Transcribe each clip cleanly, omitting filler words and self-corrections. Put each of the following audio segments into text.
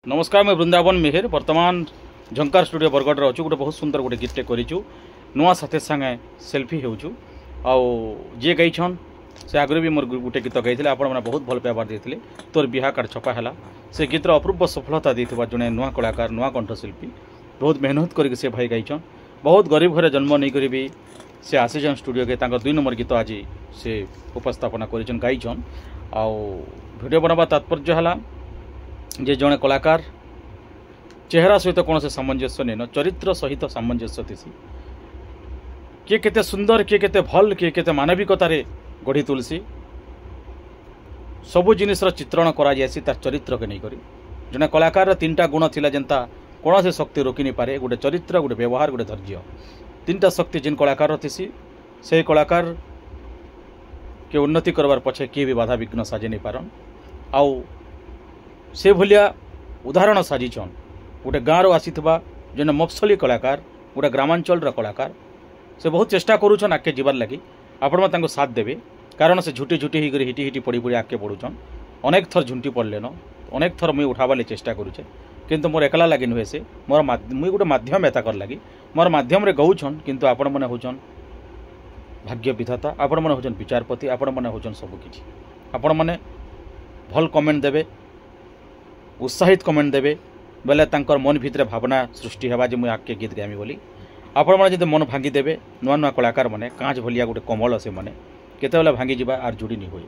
नमस्कार मैं वृंदावन मेहर बर्तमान झंकार स्टूडियो बरगढ़ अच्छु गोटे बहुत सुंदर गोटे गीतटे करूँ नुआ साथी संगे सेल्फी होचु जी गाइछन से आगु भी मोर गोटे गीत गाई आपण मैंने बहुत भल पाइबार देते तोर बिहा कार्ड छपा है से गीतर अपूर्व सफलता देता जड़े नुआ कलाकार नुआ कंठशिल्पी बहुत मेहनत करके से भाई गाइछन बहुत गरीब घर जन्म नहीं करी भी से आसीचन स्टूडियो के 2 नंबर गीत आज से उपस्थापना कर गाइछन वीडियो बनवा तात्पर्य है जे जड़े कलाकार चेहरा सहित कौन से सामंजस्य नहीं चरित्र सहित सामंजस्य थी किए केते सुंदर किए केते भल किए केते मानविकतार गढ़ी तुलसी सबु जिनिसर चित्रण करा तार चरित्र के नहीं करी जड़े कलाकार 3टा गुण थिला जेंता कौन से शक्ति रोकी नहीं पारे गोटे चरित्र गोटे व्यवहार गोटे धैर्य 3टा शक्ति जिन कलाकार थी से कलाकार के उन्नति करवार पछे किए भी बाधा विघ्न साजे नहीं पारन आउ से भलिया उदाहरण साजिछन गोटे गाँव आसीथिबा जन मफसली कलाकार गोटे ग्रामांचल कलाकार से बहुत चेष्टा करूछन आगे जीवार लगी आपण में साथ देवे कारण से झुटी झुटी ही हिटी हिटी पड़ी पड़ी आगे पड़ुछन अनेक थर झुंटी पड़लेन अनेक थर मुई उठावा चेष्टा करुचे किंतु मोर एकला लगी नुहे से मोर मुई गोटे माध्यम एता कर लगी मोर माध्यम रे गौछन किंतु आपण मैंने होचन भाग्य विधाता आपण मैंने होचन विचारपति आपण मैंने होचन सबकिछि आपण मैंने भल कमेंट देवे उत्साहित कमेंट देवे बेले तांकर मन भितर भावना सृष्टि हेबा जे मुई आके गीत गामी बोली आपण माने जदि मन भांगी देवे नुआ नुआ कलाकार माने कांच भलिया गोटे कमल से माने केते बेले भांगी जिबा आर जुड़ी नहीं होई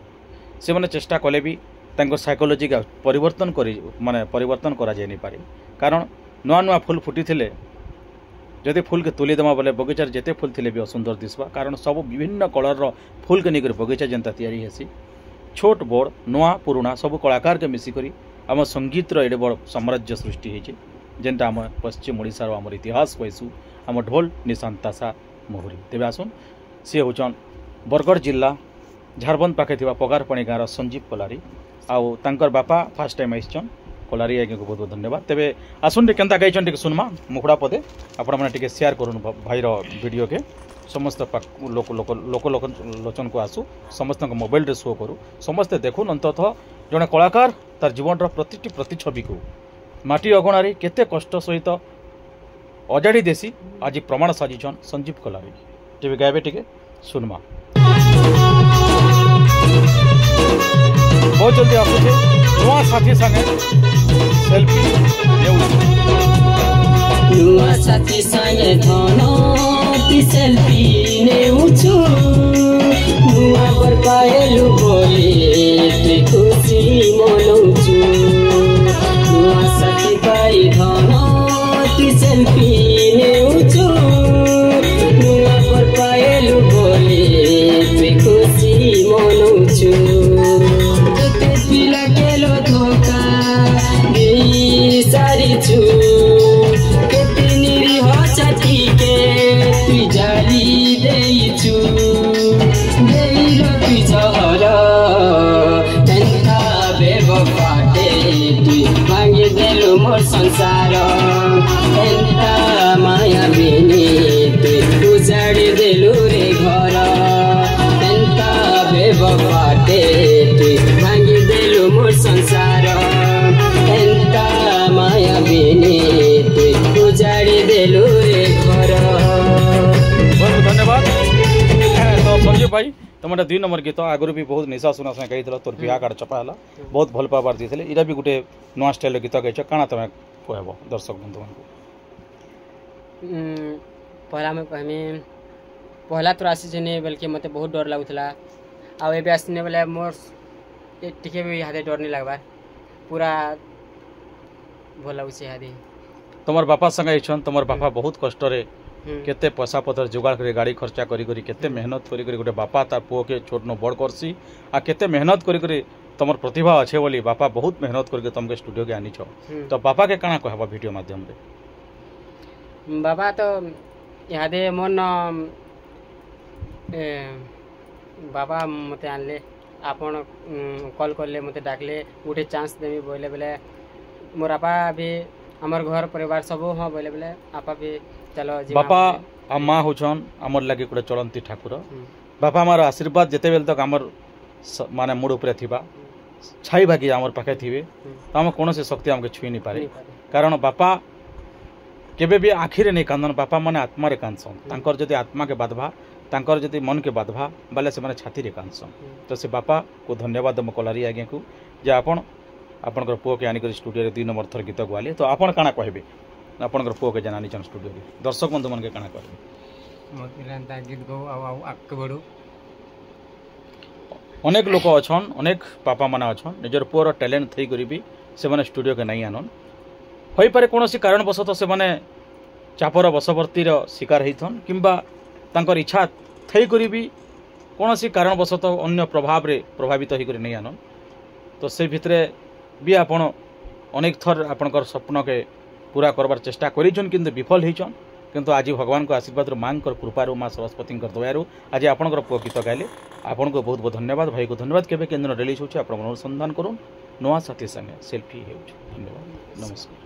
से माने चेष्टा कले भी तांकर साइकोलॉजी का परिवर्तन करी माने परिवर्तन करा जाय नहीं पारे कारण नुआ नुआ फूल फुटी थिले जदि फूल के तुली देमा बोले बगीचार जेते फूल थिले भी असुंदर दिसबा कारण सब विभिन्न कलर रो फूल के निकर बगीचा जनता तैयारी हेसी छोट बड़ नुआ पुराना सब कलाकार के मिसी करी आम संगीतर एडे बड़ साम्राज्य सृष्टि होती जेनटा आम पश्चिम ओडिशार आम इतिहास कहसु आम ढोल निशान तासा मोहरी तेज आसुन सी हूँ बरगढ़ जिला झारबंद पाखे पगारपाणी गाँव संजीव कोलारी आउ तांकर बापा फास्ट टाइम आईचन कोलारी आज्ञा को बहुत बहुत धन्यवाद तेरे आसुन केन्ता गाइछन टे सुनमा मुखड़ा पदे आपण मैंने शेयर करूँ भाईर वीडियो के समस्त लोक लोक लोक लोक लोचन को आसू समस्त मोबाइल रे शो करूँ समस्ते देखुन अंततः जड़े कलाकार तार जीवन प्रतिटी प्रतिछवि को माटी अगणारे केते कष्ट सहित अजाड़ी देसी आज प्रमाण साजिछन संजीव कोलारी टीवी गायबे टिके सुनमा बहुत जल्दी आसुचे नुआ साथी संगे सेल्फी नुआ साथी संगे धनती सेल्फी नेउछु नुआ पर पाएलु बोली खुशी मनौछु नुआ साथी पाई धनती सेल्फी नेउछु नुआ पर पाएलु बोली खुशी मनौछु केते पिला केलो धोका देई सारिछु केते निरीह छाती के तुई जाली देइछु देइलो तुई जहर तेन्ता बेवफाटे तुई भांगी देलु मोर संसार तेन्ता माया बिनी तुई उजाड़ी देलु रे घर तेन्ता बेवफाटे तुई भांगी देलु मोर संसार तेन्ता माया बिनी तुई उजाड़ी देलु रे घर बहुत धन्यवाद तो संजीव भाई तुम 2 नंबर गीत आगुरी भी बहुत निशा सुना संगे गाई तोर बिहा कार्ड छपा है बहुत भल पाबार देते इरा भी गोटे नुआ स्टाइल गीत गाइछ काना तुम कहब दर्शक बंधु मान पहला मैं कहमी पहला तो आसी बल्कि मत बहुत डर लगुला आबे आसने बेले मोर टिके भी हाथे डर नहीं लगबार पूरा भल लगुचे हाथी तुम बापा संगे आइछन तुम बापा बहुत कष्ट रे केते पैसा पतर जुगाड़ करे गाड़ी खर्चा करी करी केते मेहनत करी करी गोटे बापा तार पुओ के छोट न बड़ करसी आ केते मेहनत करी करी तुमर प्रतिभा अच्छे बोली बापा बहुत मेहनत करके तुमके स्टूडियो के आनीछ तो बापा के काना कहबा वीडियो माध्यम रे बाबा तो इहादे मन बाबा मते आनले आपण कॉल करले मते डाकले गोटे चांस देमी बोले बेले मोर आपा भी हमर घर परिवार सब हाँ बोले बेले आपा भी चलो बापा आ माँ होछन हमर लगे गोटे चलंती ठाकुर बापा हमार आशीर्वाद जेते बेल तक हमर माने मूड उपरे थिबा ଛାଇ ବାଗି ଆମର ପାଖେ ଥିବେ ତ ଆମ କୌଣସି ଶକ୍ତି ଆମକୁ ଛୁଇଁ ନି ପାରେ କାରଣ ବାପା କେବେ ବି ଆଖିରେ ନେଇ କାନ୍ଦନ ବାପା ମାନେ ଆତ୍ମାରେ କାନ୍ଦସନ୍ ତାଙ୍କର ଯଦି ଆତ୍ମାକେ ବାଧବା ତାଙ୍କର ଯଦି ମନକେ ବାଧବା ବୋଲେ ସେମାନେ ଛାତିରେ କାନ୍ଦସନ୍ ତ ସେ ବାପାକୁ ଧନ୍ୟବାଦ ଦେବ କଲାରି ଆଜ୍ଞାକୁ ଯେ ଆପଣଙ୍କର ପୁଅକେ ଆଣିକରି ଷ୍ଟୁଡ଼ିଓରେ 2 ନମ୍ବର ଥର ଗୀତ ଗାଇଲେ ତ ଆପଣ କାଣା କହିବେ ଆପଣଙ୍କର ପୁଅକେ ଜାଣି ଆଣିଛନ୍ ଷ୍ଟୁଡ଼ିଓରେ ଦର୍ଶକ ବନ୍ଧୁମାନକେ କାଣା କହିବେ ଗୀତ ଗାଉ ଆଉ ଆଗକେ ବଢ଼ୁ ଅନେକ ଲୋକ ଅଛନ୍ ଅନେକ ବାପା ମାନେ ଅଛନ୍ ନିଜର ପୁଅର ଟ୍ୟାଲେଣ୍ଟ ଥାଇକରି ବି ସେମାନେ ଷ୍ଟୁଡ଼ିଓକେ ନାଇଁ ଆନନ୍ ହୋଇପାରେ କୌଣସି କାରଣବଶତଃ ସେମାନେ ଚାପର ବଶବର୍ତ୍ତୀର ଶିକାର ହେଇଥନ୍ କିମ୍ବା ତାଙ୍କର ଇଚ୍ଛା ଥାଇକରି ବି କୌଣସି କାରଣବଶତଃ ଅନ୍ୟ ପ୍ରଭାବରେ ପ୍ରଭାବିତ ହେଇକରି ନେଇ ଆନନ୍ ତ ସେ ଭିତରେ ବି ଆପଣ ଅନେକ ଥର ଆପଣଙ୍କର ସ୍ୱପ୍ନକେ पूरा करबार चेष्टा करिछन किंतु विफल होइछन किंतु आज भगवान को आशीर्वाद माँ कृपारू माँ सरस्वती दयारू आज आपंकर पुओ गीत गाइले आपन को बहुत बहुत धन्यवाद भाई को धन्यवाद केबे केन्द्र रिलीज होछि आपण अनुसंधान करूँ नुआ साथी संगे सेल्फी हेउछ धन्यवाद नमस्कार।